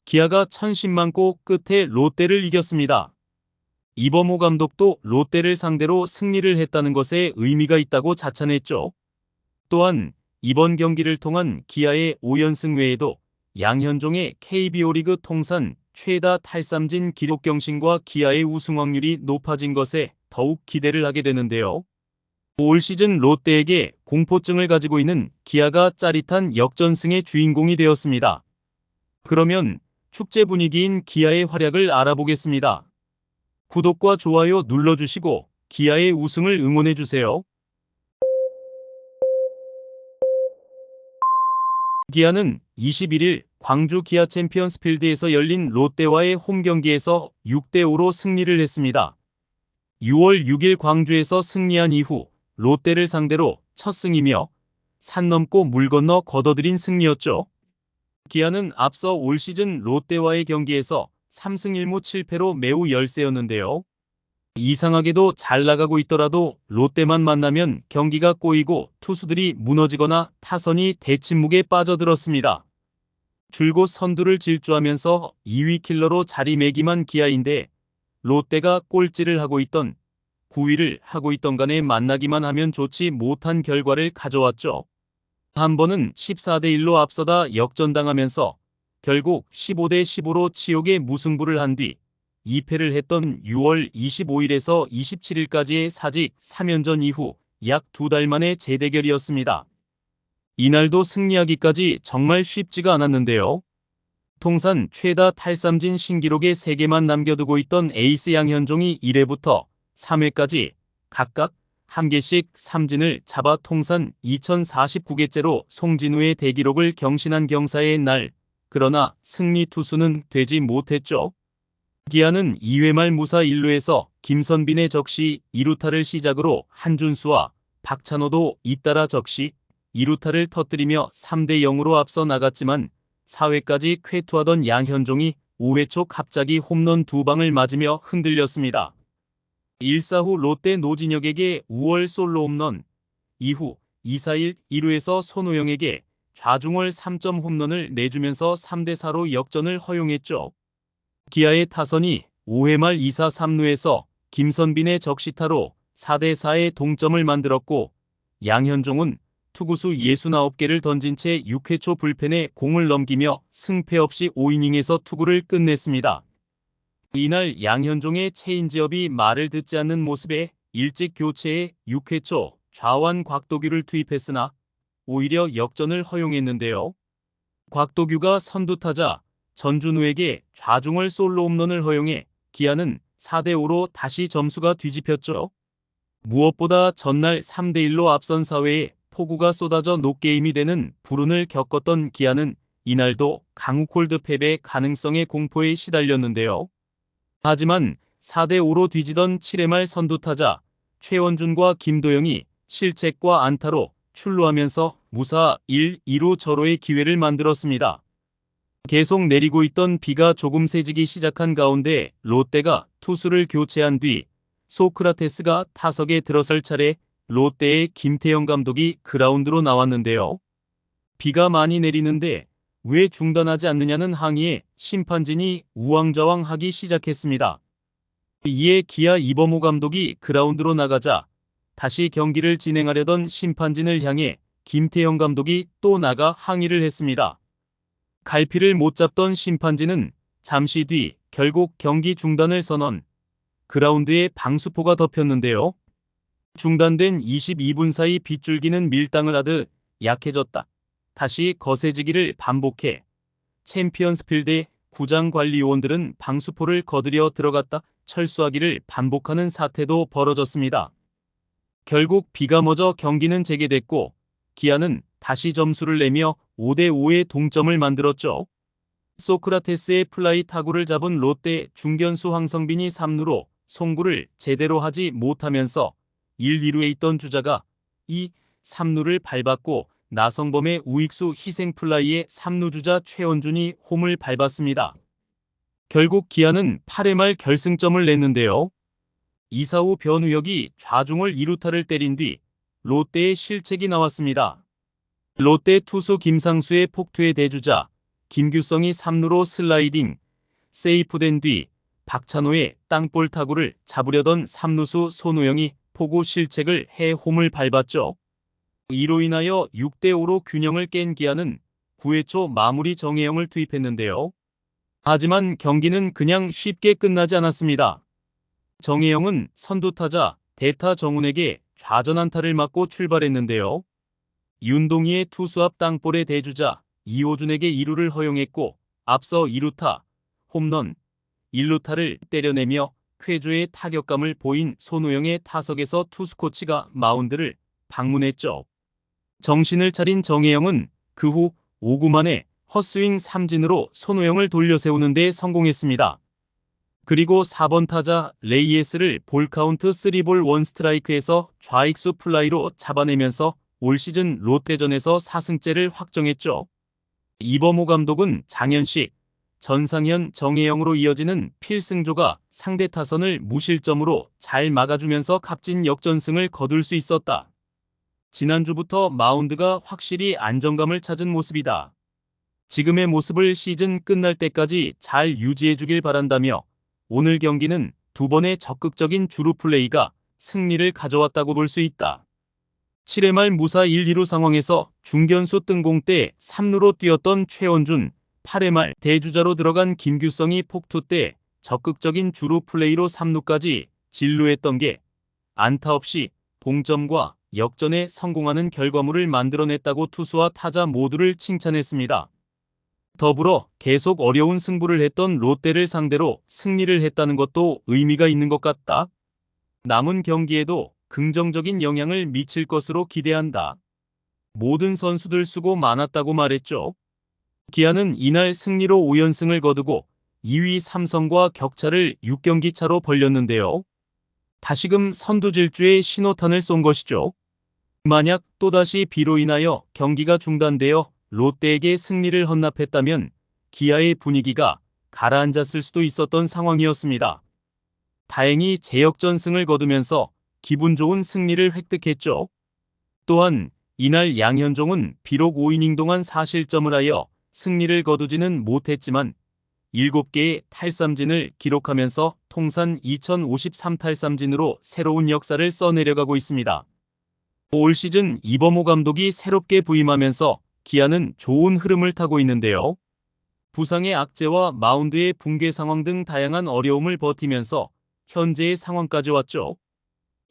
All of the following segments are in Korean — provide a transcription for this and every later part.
기아가 1010만 골 끝에 롯데를 이겼습니다. 이범호 감독도 롯데를 상대로 승리를 했다는 것에 의미가 있다고 자찬했죠. 또한 이번 경기를 통한 기아의 5연승 외에도 양현종의 KBO 리그 통산 최다 탈삼진 기록 경신과 기아의 우승 확률이 높아진 것에 더욱 기대를 하게 되는데요. 올 시즌 롯데에게 공포증을 가지고 있는 기아가 짜릿한 역전승의 주인공이 되었습니다. 그러면 축제 분위기인 기아의 활약을 알아보겠습니다. 구독과 좋아요 눌러주시고 기아의 우승을 응원해주세요. 기아는 21일 광주 기아 챔피언스 필드에서 열린 롯데와의 홈 경기에서 6대5로 승리를 했습니다. 6월 6일 광주에서 승리한 이후 롯데를 상대로 첫 승이며 산 넘고 물 건너 거둬들인 승리였죠. 기아는 앞서 올 시즌 롯데와의 경기에서 3승 1무 7패로 매우 열세였는데요. 이상하게도 잘 나가고 있더라도 롯데만 만나면 경기가 꼬이고 투수들이 무너지거나 타선이 대침묵에 빠져들었습니다. 줄곧 선두를 질주하면서 2위 킬러로 자리매김한 기아인데 롯데가 꼴찌를 하고 있던 9위를 하고 있던 간에 만나기만 하면 좋지 못한 결과를 가져왔죠. 한 번은 14대1로 앞서다 역전당하면서 결국 15대15로 치욕의 무승부를 한 뒤 2패를 했던 6월 25일에서 27일까지의 사직 3연전 이후 약 2달 만의 재대결이었습니다. 이날도 승리하기까지 정말 쉽지가 않았는데요. 통산 최다 탈삼진 신기록에 3개만 남겨두고 있던 에이스 양현종이 1회부터 3회까지 각각 1개씩 삼진을 잡아 통산 2049개째로 송진우의 대기록을 경신한 경사의 날, 그러나 승리 투수는 되지 못했죠. 기아는 2회 말 무사 1루에서 김선빈의 적시 2루타를 시작으로 한준수와 박찬호도 잇따라 적시 2루타를 터뜨리며 3대0으로 앞서 나갔지만 4회까지 쾌투하던 양현종이 5회 초 갑자기 홈런 2방을 맞으며 흔들렸습니다. 1사 후 롯데 노진혁에게 우월 솔로 홈런, 이후 2사1 2루에서 손호영에게 좌중월 3점 홈런을 내주면서 3대4로 역전을 허용했죠. 기아의 타선이 5회 말 2사 3루에서 김선빈의 적시타로 4대4의 동점을 만들었고 양현종은 투구수 69개를 던진 채 6회 초 불펜에 공을 넘기며 승패 없이 5이닝에서 투구를 끝냈습니다. 이날 양현종의 체인지업이 말을 듣지 않는 모습에 일찍 교체해 6회 초 좌완 곽도규를 투입했으나 오히려 역전을 허용했는데요. 곽도규가 선두타자 전준우에게 좌중월 솔로 홈런을 허용해 기아는 4대5로 다시 점수가 뒤집혔죠. 무엇보다 전날 3대1로 앞선 4회에 폭우가 쏟아져 노게임이 되는 불운을 겪었던 기아는 이날도 강욱 홀드 패배 가능성의 공포에 시달렸는데요. 하지만 4대5로 뒤지던 7회 말 선두타자 최원준과 김도영이 실책과 안타로 출루하면서 무사 1-2루 절호의 기회를 만들었습니다. 계속 내리고 있던 비가 조금 세지기 시작한 가운데 롯데가 투수를 교체한 뒤 소크라테스가 타석에 들어설 차례 롯데의 김태형 감독이 그라운드로 나왔는데요. 비가 많이 내리는데 왜 중단하지 않느냐는 항의에 심판진이 우왕좌왕하기 시작했습니다. 이에 기아 이범호 감독이 그라운드로 나가자 다시 경기를 진행하려던 심판진을 향해 김태형 감독이 또 나가 항의를 했습니다. 갈피를 못 잡던 심판진은 잠시 뒤 결국 경기 중단을 선언. 그라운드에 방수포가 덮였는데요. 중단된 22분 사이 빗줄기는 밀당을 하듯 약해졌다. 다시 거세지기를 반복해 챔피언스 필드의 구장관리요원들은 방수포를 거들여 들어갔다 철수하기를 반복하는 사태도 벌어졌습니다. 결국 비가 멎어 경기는 재개됐고 기아는 다시 점수를 내며 5대5의 동점을 만들었죠. 소크라테스의 플라이 타구를 잡은 롯데 중견수 황성빈이 3루로 송구를 제대로 하지 못하면서 1, 2루에 있던 주자가 2, 3루를 밟았고 나성범의 우익수 희생 플라이에 3루 주자 최원준이 홈을 밟았습니다. 결국 기아는 8회 말 결승점을 냈는데요. 이사후 변우혁이 좌중을 2루타를 때린 뒤 롯데의 실책이 나왔습니다. 롯데 투수 김상수의 폭투에 대주자 김규성이 3루로 슬라이딩, 세이프된 뒤 박찬호의 땅볼 타구를 잡으려던 3루수 손우영이 포구 실책을 해 홈을 밟았죠. 이로 인하여 6대5로 균형을 깬 기아는 9회 초 마무리 정혜영을 투입했는데요. 하지만 경기는 그냥 쉽게 끝나지 않았습니다. 정혜영은 선두타자 대타 정훈에게 좌전 안타를 맞고 출발했는데요. 윤동희의 투수 앞 땅볼의 대주자 이호준에게 2루를 허용했고 앞서 2루타, 홈런, 1루타를 때려내며 쾌조의 타격감을 보인 손우영의 타석에서 투수 코치가 마운드를 방문했죠. 정신을 차린 정혜영은 그 후 5구 만에 헛스윙 삼진으로 손우영을 돌려세우는 데 성공했습니다. 그리고 4번 타자 레이에스를 볼카운트 3볼 1스트라이크에서 좌익수 플라이로 잡아내면서 올 시즌 롯데전에서 4승째를 확정했죠. 이범호 감독은 장현식, 전상현, 정혜영으로 이어지는 필승조가 상대 타선을 무실점으로 잘 막아주면서 값진 역전승을 거둘 수 있었다. 지난주부터 마운드가 확실히 안정감을 찾은 모습이다. 지금의 모습을 시즌 끝날 때까지 잘 유지해주길 바란다며 오늘 경기는 두 번의 적극적인 주루 플레이가 승리를 가져왔다고 볼 수 있다. 7회 말 무사 1-2루 상황에서 중견수 뜬공 때 3루로 뛰었던 최원준, 8회 말 대주자로 들어간 김규성이 폭투 때 적극적인 주루 플레이로 3루까지 진루했던 게 안타 없이 동점과 역전에 성공하는 결과물을 만들어냈다고 투수와 타자 모두를 칭찬했습니다. 더불어 계속 어려운 승부를 했던 롯데를 상대로 승리를 했다는 것도 의미가 있는 것 같다. 남은 경기에도 긍정적인 영향을 미칠 것으로 기대한다. 모든 선수들 수고 많았다고 말했죠. 기아는 이날 승리로 5연승을 거두고 2위 삼성과 격차를 6경기 차로 벌렸는데요. 다시금 선두질주에 신호탄을 쏜 것이죠. 만약 또다시 비로 인하여 경기가 중단되어 롯데에게 승리를 헌납했다면 기아의 분위기가 가라앉았을 수도 있었던 상황이었습니다. 다행히 재역전승을 거두면서 기분 좋은 승리를 획득했죠. 또한 이날 양현종은 비록 5이닝 동안 4실점을 하여 승리를 거두지는 못했지만 7개의 탈삼진을 기록하면서 통산 2053탈삼진으로 새로운 역사를 써내려가고 있습니다. 올 시즌 이범호 감독이 새롭게 부임하면서 기아는 좋은 흐름을 타고 있는데요. 부상의 악재와 마운드의 붕괴 상황 등 다양한 어려움을 버티면서 현재의 상황까지 왔죠.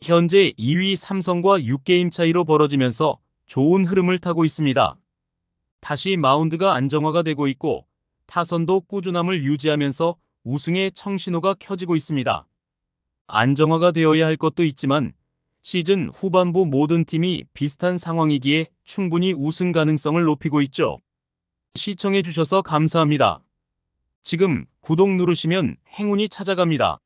현재 2위 삼성과 6게임 차이로 벌어지면서 좋은 흐름을 타고 있습니다. 다시 마운드가 안정화가 되고 있고 타선도 꾸준함을 유지하면서 우승의 청신호가 켜지고 있습니다. 안정화가 되어야 할 것도 있지만 시즌 후반부 모든 팀이 비슷한 상황이기에 충분히 우승 가능성을 높이고 있죠. 시청해주셔서 감사합니다. 지금 구독 누르시면 행운이 찾아갑니다.